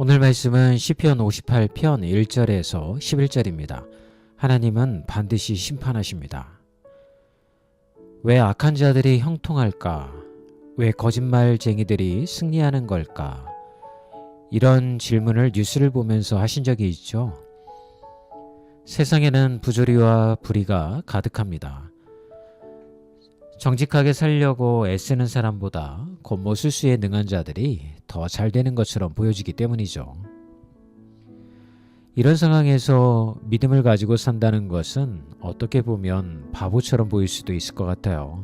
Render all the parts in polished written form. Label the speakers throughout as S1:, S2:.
S1: 오늘 말씀은 시편 58편 1절에서 11절입니다. 하나님은 반드시 심판하십니다. 왜 악한 자들이 형통할까? 왜 거짓말쟁이들이 승리하는 걸까? 이런 질문을 뉴스를 보면서 하신 적이 있죠. 세상에는 부조리와 불의가 가득합니다. 정직하게 살려고 애쓰는 사람보다 겉모술수에 능한 자들이 더 잘 되는 것처럼 보여지기 때문이죠. 이런 상황에서 믿음을 가지고 산다는 것은 어떻게 보면 바보처럼 보일 수도 있을 것 같아요.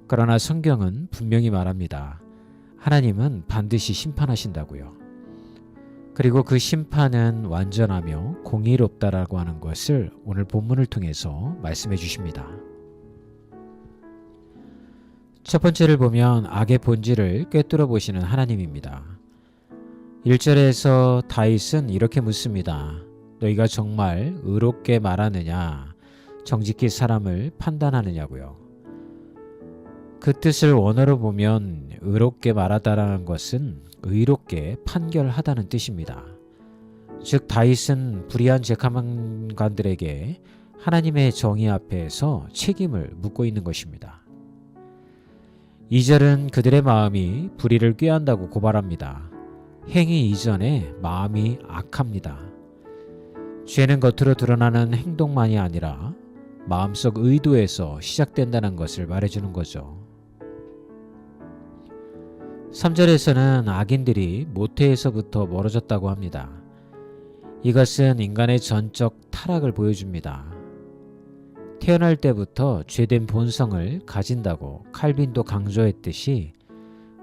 S1: 그러나 성경은 분명히 말합니다. 하나님은 반드시 심판하신다고요. 그리고 그 심판은 완전하며 공의롭다라고 하는 것을 오늘 본문을 통해서 말씀해 주십니다. 첫 번째를 보면 악의 본질을 꿰뚫어 보시는 하나님입니다. 1절에서 다윗은 이렇게 묻습니다. 너희가 정말 의롭게 말하느냐? 정직히 사람을 판단하느냐고요. 그 뜻을 원어로 보면 의롭게 말하다라는 것은 의롭게 판결하다는 뜻입니다. 즉 다윗은 불의한 재판관들에게 하나님의 정의 앞에서 책임을 묻고 있는 것입니다. 2절은 그들의 마음이 불의를 꾀한다고 고발합니다. 행위 이전에 마음이 악합니다. 죄는 겉으로 드러나는 행동만이 아니라 마음속 의도에서 시작된다는 것을 말해주는 거죠. 3절에서는 악인들이 모태에서부터 멀어졌다고 합니다. 이것은 인간의 전적 타락을 보여줍니다. 태어날 때부터 죄된 본성을 가진다고 칼빈도 강조했듯이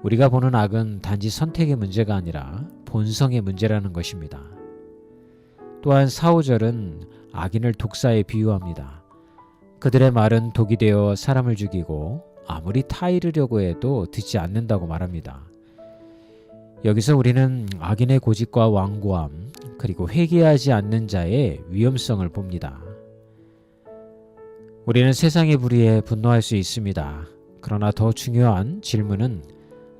S1: 우리가 보는 악은 단지 선택의 문제가 아니라 본성의 문제라는 것입니다. 또한 4, 5절은 악인을 독사에 비유합니다. 그들의 말은 독이 되어 사람을 죽이고 아무리 타이르려고 해도 듣지 않는다고 말합니다. 여기서 우리는 악인의 고집과 완고함 그리고 회개하지 않는 자의 위험성을 봅니다. 우리는 세상의 불의에 분노할 수 있습니다. 그러나 더 중요한 질문은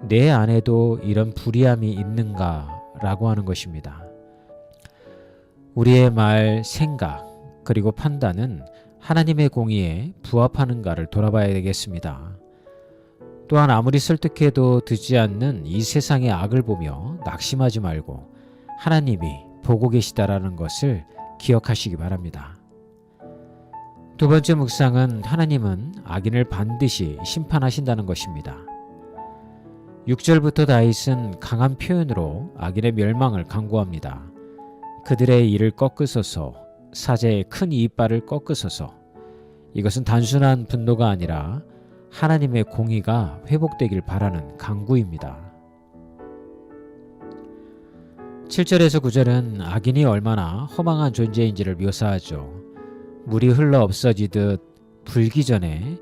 S1: 내 안에도 이런 불의함이 있는가 라고 하는 것입니다. 우리의 말, 생각, 그리고 판단은 하나님의 공의에 부합하는가를 돌아봐야 되겠습니다. 또한 아무리 설득해도 듣지 않는 이 세상의 악을 보며 낙심하지 말고 하나님이 보고 계시다라는 것을 기억하시기 바랍니다. 두 번째 묵상은 하나님은 악인을 반드시 심판하신다는 것입니다. 6절부터 다윗은 강한 표현으로 악인의 멸망을 강구합니다. 그들의 이를 꺾으소서, 사제의 큰 이빨을 꺾으소서. 이것은 단순한 분노가 아니라 하나님의 공의가 회복되길 바라는 강구입니다. 7절에서 9절은 악인이 얼마나 허망한 존재인지를 묘사하죠. 물이 흘러 없어지듯 불기 전에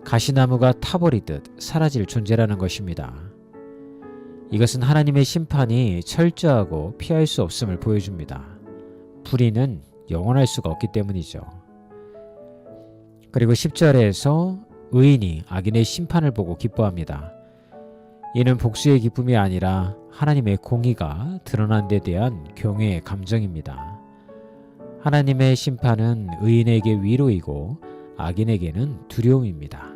S1: 가시나무가 타버리듯 사라질 존재라는 것입니다. 이것은 하나님의 심판이 철저하고 피할 수 없음을 보여줍니다. 불의는 영원할 수가 없기 때문이죠. 그리고 10절에서 의인이 악인의 심판을 보고 기뻐합니다. 이는 복수의 기쁨이 아니라 하나님의 공의가 드러난 데 대한 경외의 감정입니다. 하나님의 심판은 의인에게 위로이고 악인에게는 두려움입니다.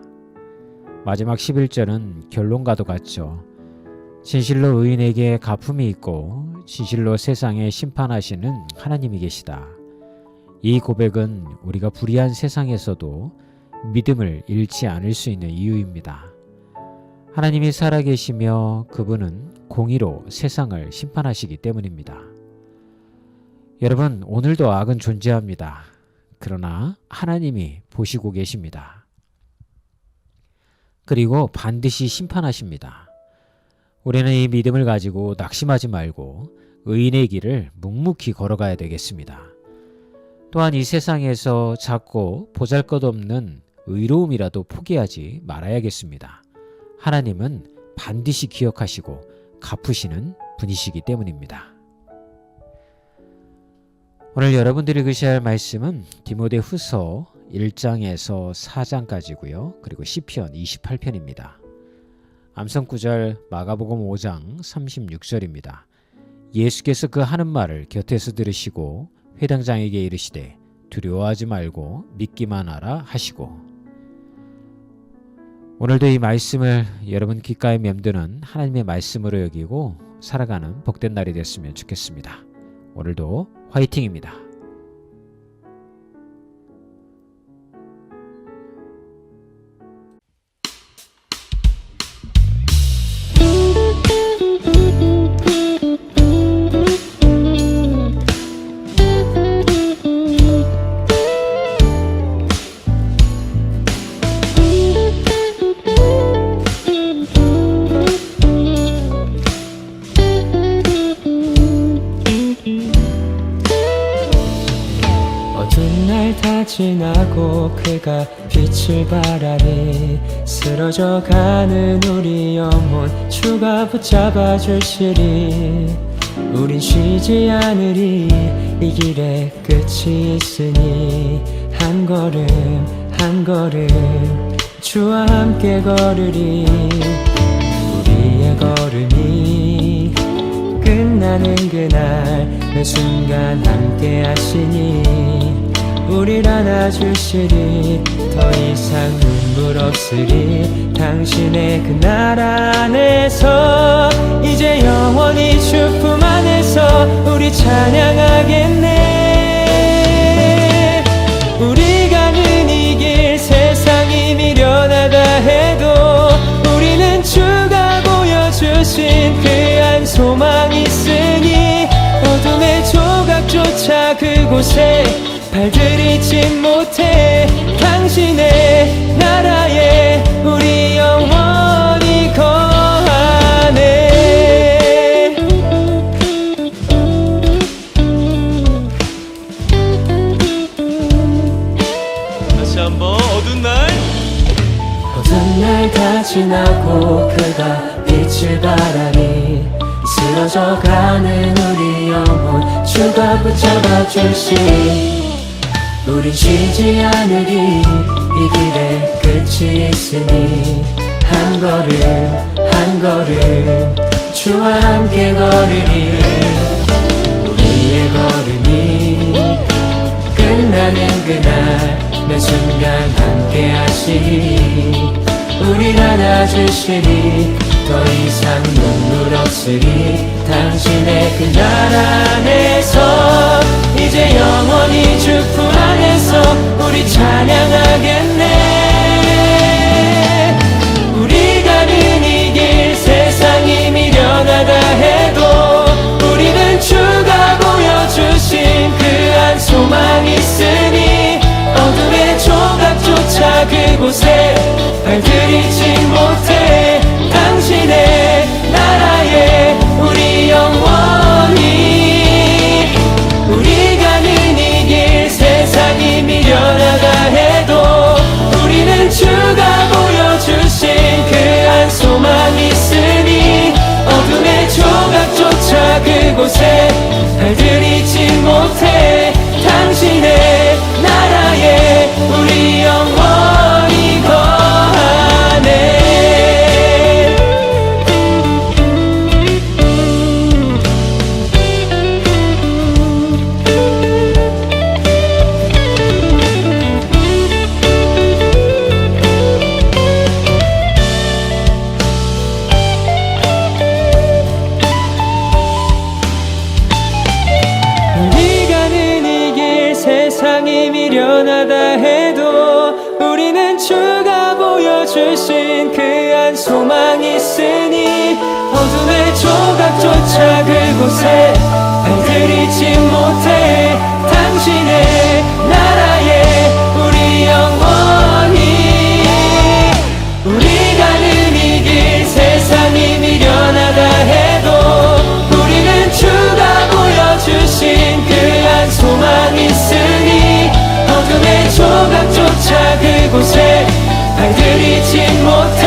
S1: 마지막 11절은 결론과도 같죠. 진실로 의인에게 갚음이 있고 진실로 세상에 심판하시는 하나님이 계시다. 이 고백은 우리가 불의한 세상에서도 믿음을 잃지 않을 수 있는 이유입니다. 하나님이 살아계시며 그분은 공의로 세상을 심판하시기 때문입니다. 여러분, 오늘도 악은 존재합니다. 그러나 하나님이 보시고 계십니다. 그리고 반드시 심판하십니다. 우리는 이 믿음을 가지고 낙심하지 말고 의인의 길을 묵묵히 걸어가야 되겠습니다. 또한 이 세상에서 작고 보잘것없는 의로움이라도 포기하지 말아야겠습니다. 하나님은 반드시 기억하시고 갚으시는 분이시기 때문입니다. 오늘 여러분들이 읽으셔야 할 말씀은 디모데후서 1장에서 4장까지고요. 그리고 시편 28편입니다. 암송구절 마가복음 5장 36절입니다. 예수께서 그 하는 말을 곁에서 들으시고 회당장에게 이르시되 두려워하지 말고 믿기만 하라 하시고. 오늘도 이 말씀을 여러분 귓가에 맴드는 하나님의 말씀으로 여기고 살아가는 복된 날이 됐으면 좋겠습니다. 오늘도 화이팅입니다.
S2: 지나고 그가 빛을 바라니 쓰러져가는 우리 영혼 주가 붙잡아 주시리. 우린 쉬지 않으리. 이 길에 끝이 있으니 한 걸음 한 걸음 주와 함께 걸으리. 우리의 걸음이 끝나는 그날 매 순간 함께 하시니 우릴 안아주시리. 더 이상 눈물 없으리. 당신의 그 나라 안에서 이제 영원히 주 품 안에서 우리 찬양하겠네. 우리 가는 이 길 세상이 미련하다 해도 우리는 주가 보여주신 그 한 소망 있으니 어둠의 조각조차 그곳에 발들이지 못해. 당신의 나라에 우리 영원히 거하네.
S3: 다시 한번 어두운 날
S2: 다 지나고 그가 빛을 바라니 쓰러져가는 우리 영혼 주가 붙잡아 주시니 우린 쉬지 않으리. 이 길에 끝이 있으니 한 걸음 한 걸음 주와 함께 걸으리. 우리의 걸음이 끝나는 그날 매 순간 함께 하시니 우릴 안아주시니 더 이상 눈물 없으리. 당신의 그 나라 안에서 이제 영원히 주 품 안에서 우리 찬양하겠네. 우리 가는 이 길 세상이 미련하다 해도 우리는 주가 보여주신 그 한 소망 있으니 어둠의 조각조차 그곳에 발들이지 못해. 당신의 나라에 우리 영원히 우리 가는 이 길 세상이 미련하다 해도 우리는 주가 보여주신 그 한 소망 있으니 어둠의 조각조차 그곳에 발들이지 못해. 당신의 나라에 우리 영원히 거하네. 세상이 미련하다 해도 우리는 주가 보여주신 그 한 소망 있으니 어둠의 조각조차 그곳에 발들이지 못해. 당신의 나라에 우리 영원히 우리 가는 이 길 세상이 미련하다 해도 우리는 주가 보여주신 그 한 소망 있으니 어둠의 조각조차 그곳에 발들이지 못해.